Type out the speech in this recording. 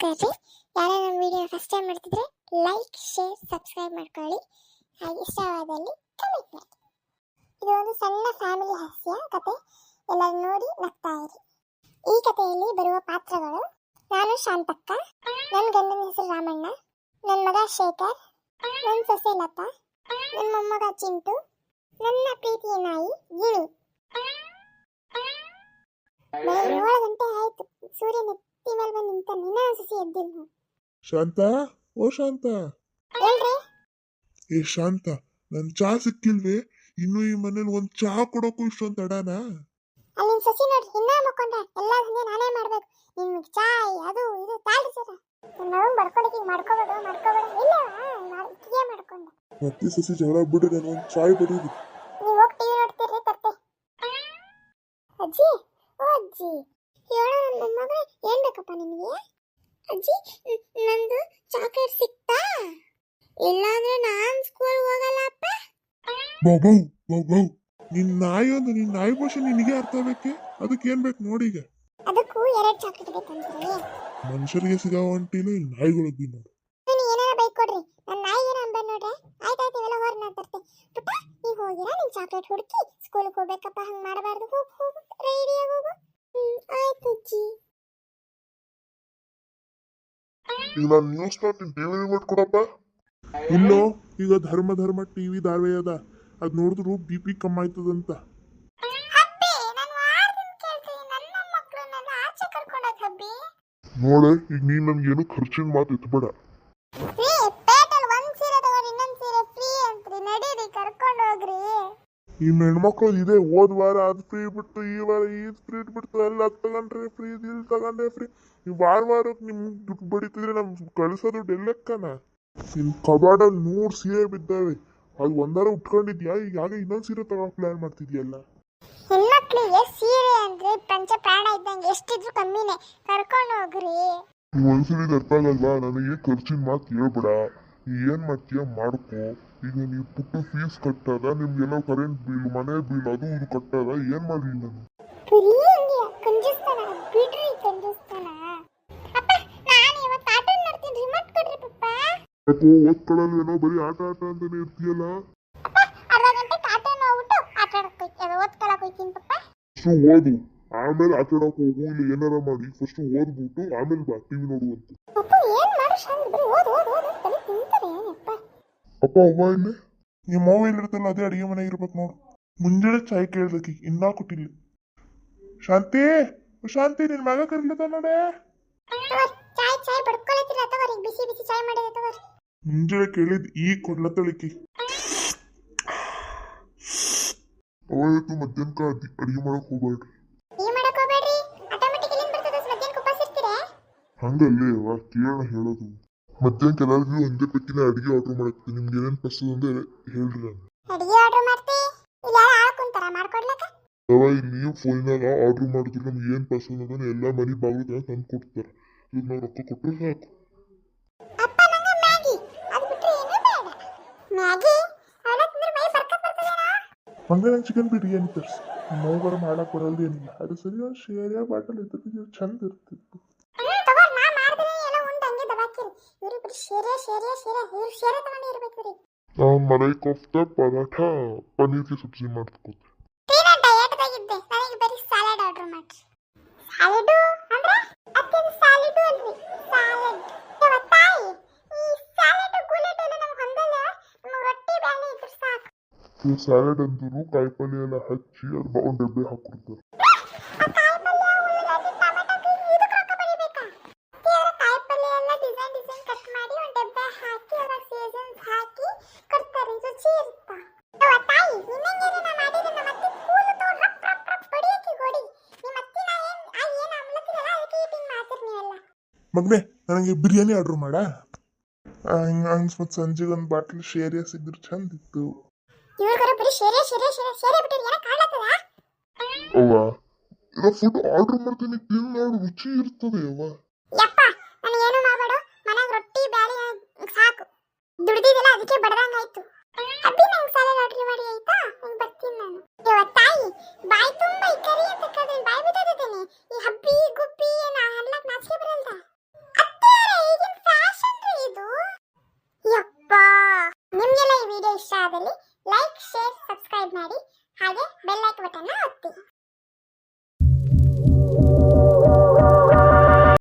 ನಮಸ್ಕಾರ ರೀ. ಯಾರು ನಮ್ಮ ವಿಡಿಯೋ ಫಸ್ಟ್ ಟೈಮ್ ಮಾಡ್ತಿದ್ರೆ ಲೈಕ್ ಶೇರ್ ಸಬ್ಸ್ಕ್ರೈಬ್ ಮಾಡ್ಕೊಳ್ಳಿ. ಹಾಗೆ ಇಷ್ಟವಾದಲ್ಲಿ ಕಮೆಂಟ್ ಮಾಡಿ. ಇದು ಒಂದು ಸಣ್ಣ ಫ್ಯಾಮಿಲಿ ಹಾಸ್ಯ ಕತೆ, ಎಲ್ಲರೂ ನೋಡಿ ನಗ್ತಾ ಇರಿ. ಈ ಕಥೆಯಲ್ಲಿ ಬರುವ ಪಾತ್ರಗಳು: ನಾನು ಶಾಂತಕ್ಕ, ನನ್ನ ಗಂಡನ ಹೆಸರು ರಾಮಣ್ಣ, ನನ್ನ ಮಗ ಶೇಖರ್, ನನ್ನ ಸೊಸೆ ಲತಾ, ನನ್ನ ಮೊಮ್ಮಗ ಚಿಂಟು, ನನ್ನ ಪ್ರೀತಿಯ ನಾಯಿ ಗಿಣಿ. ಬೆಳಗ್ಗೆ 7 ಗಂಟೆ ಆಯ್ತು. ಸೂರ್ಯ ನೆತ್ತಿ ಮೇಲೆ ಬಂದು ನಿಂತಾನೆ. ನಿನ್ನ ಸಸಿ ಎದ್ದಿಲ್ಲ. ಶಾಂತ, ಓ ಶಾಂತ. ಹೇಳ್ರಿ. ಏ ಶಾಂತ, ನನ್ ಚಾ ಸಿಕ್ಕಿಲ್ವೇ? ಇನ್ನು ಈ ಮನೇಲಿ ಒಂದ್ ಚಾ ಕೊಡೋಕು ಇಷ್ಟೊಂದ್ ತಡಾನ? ಅಲ್ಲಿ ಸಸಿ ನೋಡ್ರಿ, ಇನ್ನ ಮಕ್ಕೊಂಡ. ಎಲ್ಲ ಧಂದೆ ನಾನೇ ಮಾಡ್ಬೇಕು. ನಿಮ್ಗೆ ಚಾಯ್ ಅದು ಇದು ತಾಳ್ರಿ ಸರ. ನನ್ನ ಬಡ್ಕೊಳಕ್ಕೆ ಮಾಡ್ಕೋಬೇಡ ಇಲ್ಲ ಮಾಡ್ಕೊಂಡೆ. ಮತ್ತೆ ಸಸಿ ಜಗಳ ಬಿಡ್ರಿ, ನಾನು ಒಂದ್ ಚಾಯ್ ಬರೀರಿ. ನೀವು ಹೋಗಿ ಟಿವಿ ನೋಡ್ತೀರಿ, ತರ್ತೆ. ಅಜ್ಜಿ, ಓ ಅಜ್ಜಿ, ಹೇಳೋ ನನ್ನ ಮಗಳು, ಏನ್ ಬೇಕಪ್ಪ ನಿಮಗೆ? ಅಜ್ಜಿ, ನಂದು ಚಾಕ್ಲೇಟ್ ಸಿಕ್ತಾ? ಇಲ್ಲಾಂದ್ರೆ ನಾನ್ ಸ್ಕೂಲ್ ಹೋಗಲ್ಲಪ್ಪ. ಬಾಬು ಬಾಬು, ನಿನ್ ನಾಯಿ ಭಾಷೆ ನಿನಗೆ ಅರ್ಥ ಬೇಕೆ? ಅದಕ್ಕೆ ಏನ್ ಬೇಕು ನೋಡಿ. ಈಗ ಅದಕ್ಕೂ 2 ಚಾಕ್ಲೇಟ್ ಬೇಕಂತೀರಿ? ಮನುಷ್ಯರಿಗೆ ಸಿಗೋ ಹೊಂಟಿಲ್ಲ, ಇಲ್ಲಿ ನಾಯಿಗಳಿಗೆ ನೋಡು. ನೀನು ಏನಾರ ಬೈಕ್ ಕೊಡ್ರಿ, ನನ್ನ ನಾಯಿಗೆ ಅಂಬ ನೋಡ್ರೆ. ಆಯ್ತಾಯ್ತು, ಇವೆಲ್ಲ ಹೊರ ನಾ ತರ್ತೆ. ಪುಟ್ಟ, ಈಗ ಹೋಗಿರಾ? ನಿನ್ ಚಾಕ್ಲೇಟ್ ಹುಡುಕಿ ಸ್ಕೂಲ್ಗೆ ಹೋಗ್ಬೇಕಪ್ಪ. ಹಂಗ್ ಮಾಡಬಾರ್ದು. ಹೋಗು ರೆಡಿಯಾಗಿ ಹೋಗು. ಆಯ್ತು ಅಜ್ಜಿ. ಈಗ ನಾನು ನ್ಯೂಸ್ ನೋಡ್ತೀನಿ, ಟಿವಿ ರಿಮೋಟ್ ಕೊಡಪ್ಪ. ಇಲ್ಲೋ, ಈಗ ಧರ್ಮ ಟಿವಿ ಧಾರಾವಾಹಿ ಅದ, ಅದ್ ನೋಡಿದ್ರು BP ಕಮ್ಮಿ ಆಯ್ತದಂತ. ನೋಡೆ, ಈಗ ನೀನ್ ನನ್ಗೇನು ಖರ್ಚಿನ ಮಾತು ಎತ್ಬೇಡ. ಇನ್ನು ಹೆಣ್ಮಕ್ಳು ಇದೆ, ಹೋದ್ ವಾರ ಅದ್ ಫ್ರೀ ಬಿಟ್ಟು, ಈ ವಾರ ಈದ್ ಫ್ರೀ ಬಿಡ್ತು. ಅಲ್ಲಿ ಅದ್ ತಗೊಂಡ್ರೆ ಫ್ರೀ, ಇಲ್ಲಿ ತಗೊಂಡ್ರೆ ಫ್ರೀ. ನೀವು ವಾರಕ್ಕೆ ನಿಮ್ ದುಡ್ಡು ಬಡಿತಿದ್ರೆ ನಮ್ ಕಳಿಸೋ ದುಡ್ಡು ಎಲ್ಲಕ್ಕನ? ನಿನ್ ಕಬಾರ್ಡಲ್ಲಿ 100 ಸೀರೆ ಬಿದ್ದಾವೆ. ಅದು ಒಂದಾರ ಉಟ್ಕೊಂಡಿದ್ಯಾ? ಈಗ ಆಗ ಇನ್ನೊಂದ್ ಸೀರೆ ತಗೋ ಪ್ಲಾನ್ ಮಾಡ್ತಿದ್ಯಲ್ಲ. ಹೆಣ್ಮಕ್ಳಿಗೆ ಸೀರೆ ಅಂದ್ರೆ ಪಂಚ ಪ್ರಾಣ ಇದ್ದಂಗೆ, ಎಷ್ಟಿದ್ರು ಕಮ್ಮಿನೇ. ಕರ್ಕೊಂಡು ಹೋಗ್ರಿ. ನೀವು ಒಂದ್ಸಲಿ ಅರ್ಥ ಆಗಲ್ವಾ? ನನಗೆ ಖರ್ಚಿನ ಮಾತು ಹೇಳ್ಬೇಡ. ನೀ ಏನ್ ಮಾಡ್ತೀಯ ಮಾಡ್ಕೋ. ಈಗ ನೀವು ಪುಟ್ಟು ಫೀಸ್ ಕಟ್ಟದ, ನಿಮ್ಗೆಲ್ಲ ಕರೆಂಟ್ ಬಿಲ್, ಮನೆ ಬಿಲ್, ಅದು ಇದು ಕಟ್ಟದ. ಏನ್ ಮಾಡ್ಲಿ ನಾನು? ಯಾಕೋ ಓದ್ಕೊಳ್ಳಲ್ವೇನೋ, ಬರೀ ಆಟ ಅಂತಾನೆ ಇರ್ತೀಯಲ್ಲ. ಫಸ್ಟ್ ಓದು, ಆಮೇಲೆ ಆಟ ಆಡಕ್ ಹೋಗು. ಇಲ್ಲ ಏನಾರ ಮಾಡಿ, ಫಸ್ಟ್ ಓದ್ಬಿಟ್ಟು ಆಮೇಲೆ ಬಾ ಟಿವಿ ನೋಡುವಂತೆ. ಅಪ್ಪ ಅವ್ವ ಇಲ್ಲಿ ಈ ಮೊಬೈಲ್ ಇರುತ್ತಲ್ಲ, ಅದೇ ಅಡಿಗೆ ಮನೆ ಇರ್ಬೇಕು ನೋಡು. ಮುಂಜಾನೆ ಚಾಯ್ ಕೇಳ್ದಕ್ಕಿ, ಇನ್ನೂ ಕೊಟ್ಟಿಲ್ಲ. ಶಾಂತಿ, ಶಾಂತಿ, ನಿನ್ ಮಗ ಕರಿಲತ್ತ ನೋಡೆ. ಮುಂಜಾನೆ ಕೇಳಿದ್ ಈಗ ಕೊಡ್ಲತ್ತಳಿಕಿ. ಅವತ್ತು ಮಧ್ಯಾಹ್ನಕ ಅಡಿಗೆ ಮಾಡಕ್ ಹೋಗ್ಬೇಡ್ರಿ. ಹಂಗಲ್ಲೇ ವಾ, ಕೇಳೋಣ ಹೇಳೋದು. ಮಧ್ಯಾಹ್ನಕ್ಕೆ ಎಲ್ಲರಿಗೂ ಒಂದೇ ಪೆಕ್ಕಿನ ಅಡಿಗೆ ಆರ್ಡರ್ ಮಾಡಕ್ಕೆ. ನಿಮ್ಗೆ ಏನೇನ್ ಪಸಂದ್ ಅಂದ್ರೆ ಹೇಳ್ರಿ. ನೀವು ಫೋನಿನಾಗ ಆರ್ಡರ್ ಮಾಡಿದ್ರು ನಮ್ಗೆ ಏನ್ ಪಸಂದ್ ಅದನ್ನ ಎಲ್ಲ ಮನೆ ಬಾಗಿಲು ತಂದು ಕೊಡ್ತಾರೆ. ಈಗ ನಾವು ರೊಕ್ಕ ಕೊಟ್ಟರೆ ಸಾಕು. ಹಂಗೆ ನಂಗೆ ಚಿಕನ್ ಬಿರಿಯಾನಿ ತರಿಸಿ. ನೋವುಗಳು ಮಾಡಕ್ ಬರಲ್ದೇನಿಲ್ಲ. ಅದು ಸರಿ, ಒಂದು ಶೇರಿಯ ಬಾಟಲ್ ಇದ್ರೆ ಚಂದ ಇರ್ತಿತ್ತು. ನಾವು ಮಲೈ ಕೋಫ್ತಾ, ಪರಾಠ, ಪನ್ನೀರ್ ಕಿ ಸಬ್ಜಿ ಮಾಡ್ಕೋತೀವಿ. ಸ್ಯಾಲಡ್ ಅಂದ್ರು ಕಾಯಿಪಲ್ಯ ಎಲ್ಲ ಹಚ್ಚಿ ಅದು ಒಂದು ಡಬ್ಬೆ ಹಾಕೊಡ್ತಾರೆ. ಮಗನೇ, ನನಗೆ ಬಿರಿಯಾನಿ ಆರ್ಡರ್ ಮಾಡ. ಹಿಂಗ ಅನ್ಸ್ಮತ್ ಸಂಜೆಗೆ ಒಂದು ಬಾಟ್ಲ್ ಶೇರಿಯ ಸಿಗ್ದ್ರು ಚಂದ ಇತ್ತು. ಅವ್ವ, ಈಗ ಫುಡ್ ಆರ್ಡರ್ ಮಾಡ್ತೀನಿ, ತಿನ್ ನೋಡು, ರುಚಿ ಇರ್ತದೆ. ಅವ್ವ ಅದಕ್ಕೆ ಬಡದಂಗಾಯ್ತು. ಅಬ್ಬಿ ನಂಗೆ ಸಾಲ ಆರ್ಡರ್ ಮಾಡಿ ಆಯ್ತಾ? ನಂಗೆ ಬರ್ತೀನಿ ನಾನು. ತಾಯಿ, ಬಾಯಿ ತುಂಬಾ ಈ ಕರಿ ಅಂತ ಕರೆದ್ರೆ ಬಾಯಿ ಬಿಟ್ಟಿದ್ದೀನಿ. ಈ ಹಬ್ಬಿ ಗುಬ್ಬಿ ನಾ ಹಲ್ಲಕ್ ನಾಚಿಕೆ ಬರಲ್ದ. ಅತ್ತೆ ಅತ್ತಿ